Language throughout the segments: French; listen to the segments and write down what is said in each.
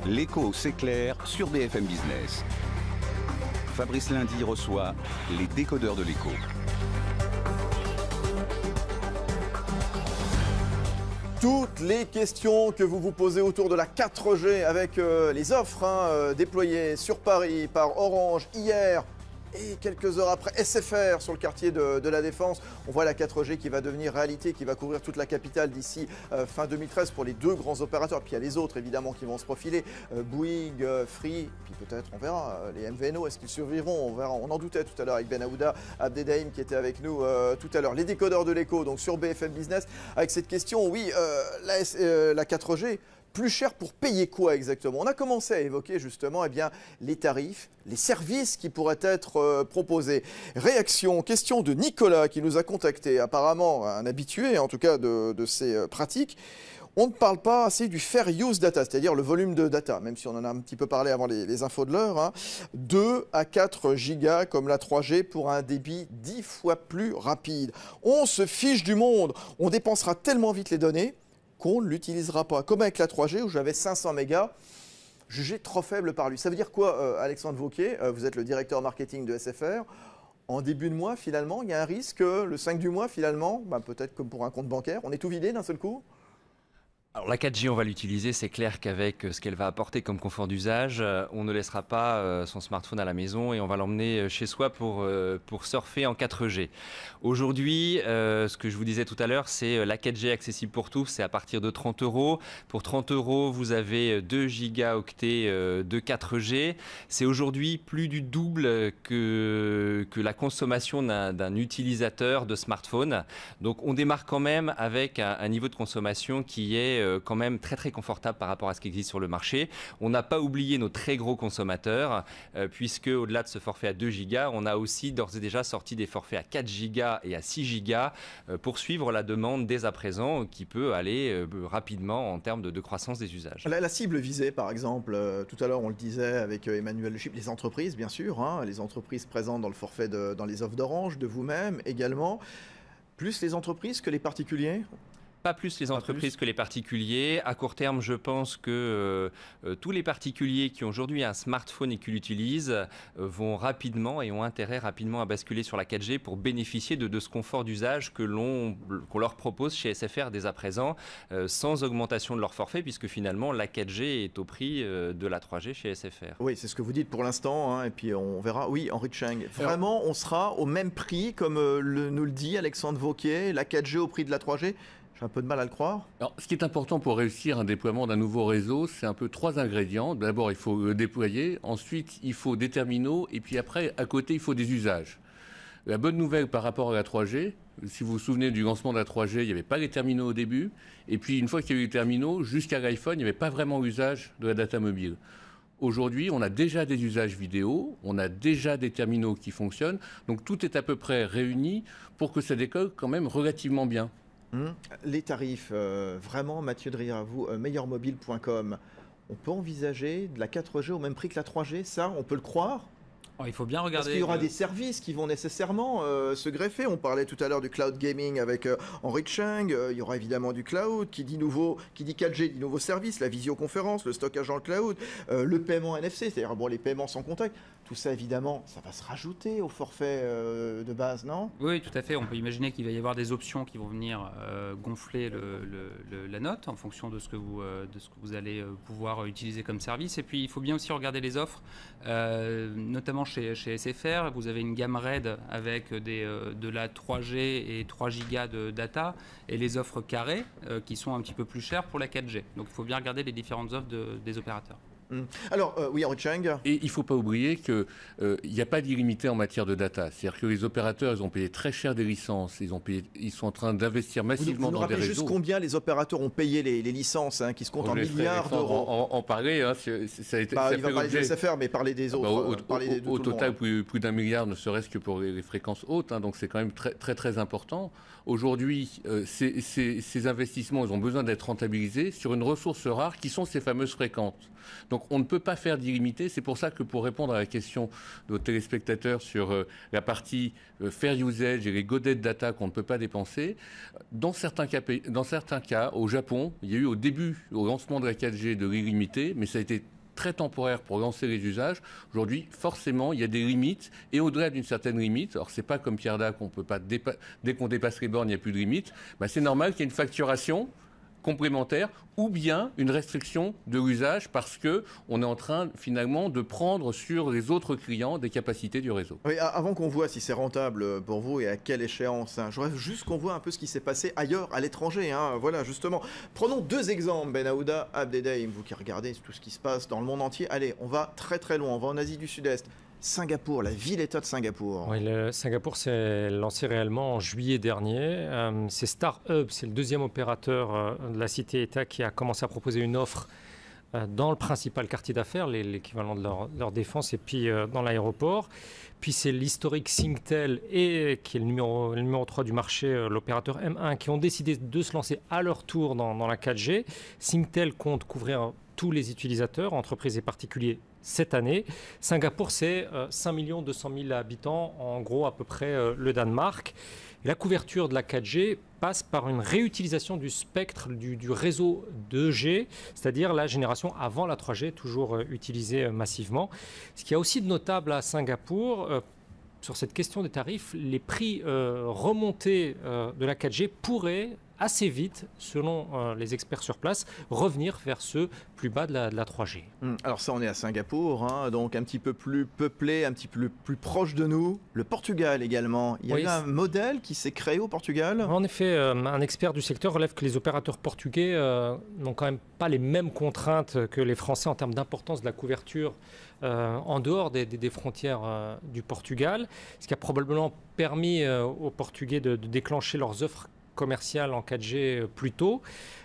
L'écho s'éclaire sur BFM Business. Fabrice Lundi reçoit les décodeurs de l'écho. Toutes les questions que vous vous posez autour de la 4G avec les offres déployées sur Paris par Orange hier et quelques heures après SFR sur le quartier de la Défense. On voit la 4G qui va devenir réalité, qui va couvrir toute la capitale d'ici fin 2013 pour les deux grands opérateurs. Puis il y a les autres évidemment qui vont se profiler, Bouygues, Free, puis peut-être on verra les MVNO, est-ce qu'ils survivront? On verra, on en doutait tout à l'heure avec Ben Aouda, Abdeldaïm qui était avec nous tout à l'heure. Les décodeurs de l'écho, donc sur BFM Business, avec cette question, oui, la 4G, plus cher pour payer quoi exactement? On a commencé à évoquer justement les tarifs, les services qui pourraient être proposés. Réaction, question de Nicolas qui nous a contacté, apparemment un habitué en tout cas de ces pratiques. On ne parle pas assez du fair use data, c'est-à-dire le volume de data, même si on en a un petit peu parlé avant les infos de l'heure. 2 à 4 gigas comme la 3G pour un débit 10 fois plus rapide. On se fiche du monde, on dépensera tellement vite les données qu'on ne l'utilisera pas. Comme avec la 3G où j'avais 500 mégas, jugé trop faible par lui. Ça veut dire quoi, Alexandre Vauquier? Vous êtes le directeur marketing de SFR. En début de mois, finalement, il y a un risque, le 5 du mois, finalement, peut-être comme pour un compte bancaire, on est tout vidé d'un seul coup? Alors la 4G, on va l'utiliser, c'est clair qu'avec ce qu'elle va apporter comme confort d'usage, on ne laissera pas son smartphone à la maison et on va l'emmener chez soi pour surfer en 4G. Aujourd'hui, ce que je vous disais tout à l'heure, c'est la 4G accessible pour tous, c'est à partir de 30 €. Pour 30 €, vous avez 2 gigaoctets de 4G. C'est aujourd'hui plus du double que la consommation d'un utilisateur de smartphone. Donc on démarre quand même avec un niveau de consommation qui est quand même très très confortable par rapport à ce qui existe sur le marché. On n'a pas oublié nos très gros consommateurs, puisque au-delà de ce forfait à 2 gigas, on a aussi d'ores et déjà sorti des forfaits à 4 gigas et à 6 gigas pour suivre la demande dès à présent qui peut aller rapidement en termes de croissance des usages. La cible visée, par exemple, tout à l'heure on le disait avec Emmanuel Le Chip, les entreprises bien sûr, les entreprises présentes dans le forfait dans les offres d'Orange, de vous-même également, plus les entreprises que les particuliers? Pas plus les entreprises que les particuliers. À court terme, je pense que tous les particuliers qui ont aujourd'hui un smartphone et qui l'utilisent vont rapidement et ont intérêt rapidement à basculer sur la 4G pour bénéficier de ce confort d'usage qu'on leur propose chez SFR dès à présent, sans augmentation de leur forfait, puisque finalement la 4G est au prix de la 3G chez SFR. Oui, c'est ce que vous dites pour l'instant, et puis on verra. Oui, Henri Cheng, vraiment, on sera au même prix, comme nous le dit Alexandre Vauquier, la 4G au prix de la 3G? J'ai un peu de mal à le croire. Alors, ce qui est important pour réussir un déploiement d'un nouveau réseau, c'est un peu 3 ingrédients. D'abord, il faut le déployer. Ensuite, il faut des terminaux. Et puis après, à côté, il faut des usages. La bonne nouvelle par rapport à la 3G, si vous vous souvenez du lancement de la 3G, il n'y avait pas les terminaux au début. Et puis, une fois qu'il y a eu les terminaux, jusqu'à l'iPhone, il n'y avait pas vraiment usage de la data mobile. Aujourd'hui, on a déjà des usages vidéo, on a déjà des terminaux qui fonctionnent. Donc, tout est à peu près réuni pour que ça décolle quand même relativement bien. Les tarifs, vraiment, Mathieu Dria, vous, meilleurmobile.com, on peut envisager de la 4G au même prix que la 3G, ça, on peut le croire? Alors, il faut bien regarder. Parce qu'il y aura des services qui vont nécessairement se greffer. On parlait tout à l'heure du cloud gaming avec Henri Cheng. Il y aura évidemment du cloud. Qui dit 4G dit nouveau service, la visioconférence, le stockage dans le cloud, le paiement NFC, c'est-à-dire les paiements sans contact. Tout ça, évidemment, ça va se rajouter au forfait de base, non? Oui, tout à fait. On peut imaginer qu'il va y avoir des options qui vont venir gonfler la note en fonction de ce que vous allez pouvoir utiliser comme service. Et puis, il faut bien aussi regarder les offres, notamment chez SFR. Vous avez une gamme RAID avec de la 3G et 3 gigas de data et les offres carrées qui sont un petit peu plus chères pour la 4G. Donc, il faut bien regarder les différentes offres des opérateurs. Alors, oui, Henri Cheng. Et il ne faut pas oublier qu'il n'y a pas d'illimité en matière de data. C'est-à-dire que les opérateurs, ils ont payé très cher des licences. Ils sont en train d'investir massivement dans des réseaux. Juste combien les opérateurs ont payé les licences qui se comptent en milliards d'euros? En parler, ça a été. Il va parler de SFR, mais parler des autres. Au total, plus d'1 milliard, ne serait-ce que pour les fréquences hautes. Donc c'est quand même très, très, très important. Aujourd'hui, ces investissements, ils ont besoin d'être rentabilisés sur une ressource rare qui sont ces fameuses fréquences. Donc on ne peut pas faire d'illimité. C'est pour ça que pour répondre à la question de nos téléspectateurs sur la partie fair usage et les godets de data qu'on ne peut pas dépenser, dans certains cas, au Japon, il y a eu au début, au lancement de la 4G, de l'illimité, mais ça a été très temporaire pour lancer les usages. Aujourd'hui, forcément, il y a des limites, et au-delà d'une certaine limite, alors c'est pas comme Pierre Dac, on peut pas dès qu'on dépasse les bornes, il n'y a plus de limite, c'est normal qu'il y ait une facturation complémentaire ou bien une restriction de l'usage parce qu'on est en train finalement de prendre sur les autres clients des capacités du réseau. Oui, avant qu'on voit si c'est rentable pour vous et à quelle échéance, j'aurais juste qu'on voit un peu ce qui s'est passé ailleurs, à l'étranger. Voilà, justement. Prenons 2 exemples, Ben Aouda, Abderrahim, vous qui regardez tout ce qui se passe dans le monde entier. Allez, on va très très loin, on va en Asie du Sud-Est. Singapour, la ville-État de Singapour. Oui, Singapour s'est lancé réellement en juillet dernier. C'est StarHub, c'est le 2e opérateur de la cité-État qui a commencé à proposer une offre dans le principal quartier d'affaires, l'équivalent de leur défense, et puis dans l'aéroport. Puis c'est l'historique Singtel, qui est le numéro 3 du marché, l'opérateur M1, qui ont décidé de se lancer à leur tour dans la 4G. Singtel compte couvrir tous les utilisateurs, entreprises et particuliers, cette année. Singapour, c'est 5 200 000 habitants, en gros à peu près le Danemark. Et la couverture de la 4G passe par une réutilisation du spectre du réseau 2G, c'est-à-dire la génération avant la 3G, toujours utilisée massivement. Ce qu'il y a aussi de notable à Singapour, sur cette question des tarifs, les prix remontés de la 4G pourraient assez vite, selon les experts sur place, revenir vers ceux plus bas de la 3G. Alors ça, on est à Singapour, donc un petit peu plus peuplé, un petit peu plus proche de nous. Le Portugal également. Il y a eu un modèle qui s'est créé au Portugal. En effet, un expert du secteur relève que les opérateurs portugais n'ont quand même pas les mêmes contraintes que les Français en termes d'importance de la couverture en dehors des frontières du Portugal, ce qui a probablement permis aux Portugais de déclencher leurs offres commercial en 4G plus tôt.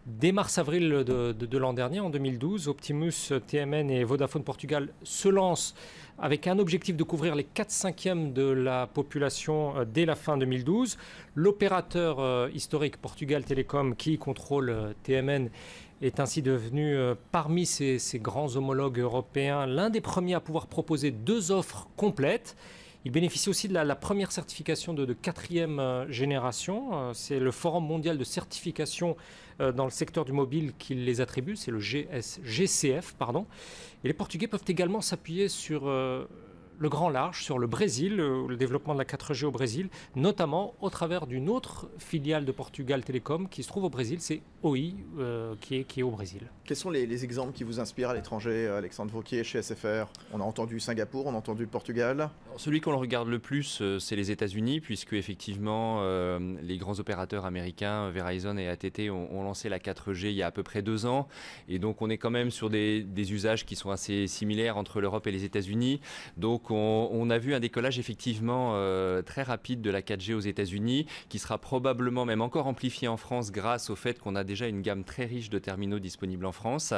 Dès mars-avril de l'an dernier, en 2012, Optimus, TMN et Vodafone Portugal se lancent avec un objectif de couvrir les 4/5 de la population dès la fin 2012. L'opérateur historique Portugal Telecom, qui contrôle TMN, est ainsi devenu, parmi ses grands homologues européens, l'un des premiers à pouvoir proposer 2 offres complètes. Il bénéficie aussi de la première certification de 4e génération. C'est le Forum mondial de certification dans le secteur du mobile qui les attribue, c'est le GCF. Et les Portugais peuvent également s'appuyer sur le grand large, sur le Brésil, le développement de la 4G au Brésil, notamment au travers d'une autre filiale de Portugal Telecom qui se trouve au Brésil, c'est Oi, qui est au Brésil. Quels sont les exemples qui vous inspirent à l'étranger, Alexandre Vauquier, chez SFR? On a entendu Singapour, on a entendu le Portugal. Alors, celui qu'on regarde le plus, c'est les États-Unis, puisque effectivement, les grands opérateurs américains, Verizon et AT&T, ont lancé la 4G il y a à peu près 2 ans. Et donc, on est quand même sur des usages qui sont assez similaires entre l'Europe et les États-Unis. Donc, on a vu un décollage effectivement très rapide de la 4G aux États-Unis, qui sera probablement même encore amplifié en France grâce au fait qu'on a déjà une gamme très riche de terminaux disponibles en France.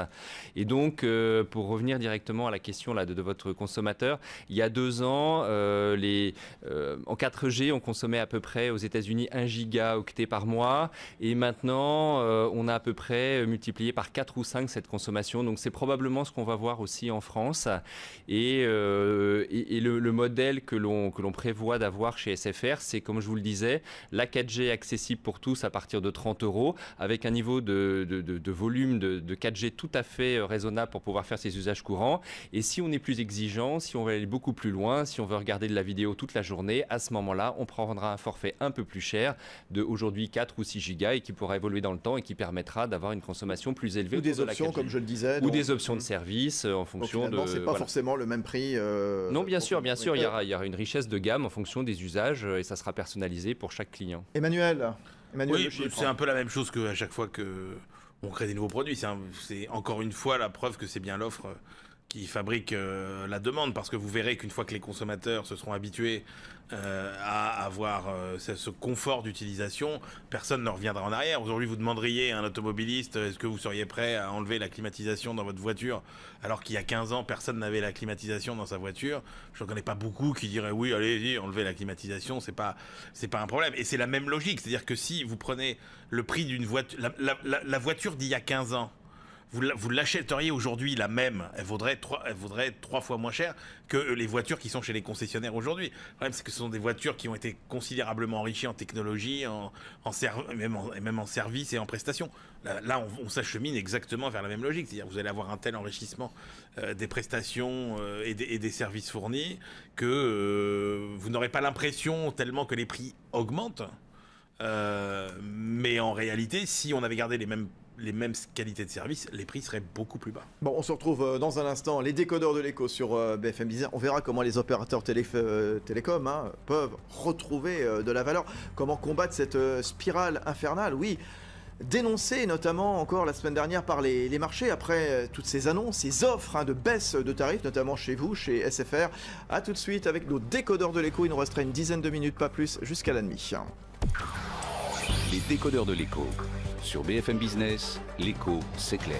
Et donc, pour revenir directement à la question là, de votre consommateur, il y a 2 ans, en 4G, on consommait à peu près aux États-Unis 1 gigaoctet par mois. Et maintenant, on a à peu près multiplié par 4 ou 5 cette consommation. Donc, c'est probablement ce qu'on va voir aussi en France. Et le modèle que l'on prévoit d'avoir chez SFR, c'est, comme je vous le disais, la 4G accessible pour tous à partir de 30 €, avec un niveau de volume de 4G tout à fait raisonnable pour pouvoir faire ses usages courants. Et si on est plus exigeant, si on veut aller beaucoup plus loin, si on veut regarder de la vidéo toute la journée, à ce moment-là, on prendra un forfait un peu plus cher de aujourd'hui 4 ou 6 gigas et qui pourra évoluer dans le temps et qui permettra d'avoir une consommation plus élevée. Ou des options, comme je le disais. Ou des options de service en fonction de... c'est pas forcément le même prix. Non, bien sûr, il y aura une richesse de gamme en fonction des usages et ça sera personnalisé pour chaque client. Emmanuel, oui, c'est un peu la même chose qu'à chaque fois qu'on crée des nouveaux produits. C'est encore une fois la preuve que c'est bien l'offre qui fabrique la demande, parce que vous verrez qu'une fois que les consommateurs se seront habitués à avoir ce confort d'utilisation, personne ne reviendra en arrière. Aujourd'hui, vous demanderiez à un automobiliste, est-ce que vous seriez prêt à enlever la climatisation dans votre voiture, alors qu'il y a 15 ans, personne n'avait la climatisation dans sa voiture. Je ne connais pas beaucoup qui diraient oui, allez-y, enlevez la climatisation, c'est pas un problème. Et c'est la même logique, c'est-à-dire que si vous prenez le prix d'une voiture, la voiture d'il y a 15 ans, vous l'achèteriez aujourd'hui la même, elle vaudrait 3 fois moins cher que les voitures qui sont chez les concessionnaires aujourd'hui. Le problème, c'est que ce sont des voitures qui ont été considérablement enrichies en technologie, même en services et en prestations. Là, on s'achemine exactement vers la même logique. C'est-à-dire que vous allez avoir un tel enrichissement des prestations et des services fournis que vous n'aurez pas l'impression tellement que les prix augmentent. Mais en réalité, si on avait gardé les mêmes qualités de service, les prix seraient beaucoup plus bas. Bon, on se retrouve dans un instant, les décodeurs de l'écho sur BFM Business. On verra comment les opérateurs télécoms peuvent retrouver de la valeur, comment combattre cette spirale infernale. Oui, dénoncée notamment encore la semaine dernière par les marchés après toutes ces annonces, ces offres de baisse de tarifs, notamment chez vous, chez SFR. A tout de suite avec nos décodeurs de l'écho. Il nous resterait une dizaine de minutes, pas plus, jusqu'à la nuit. Les décodeurs de l'écho. Sur BFM Business, l'écho, c'est clair.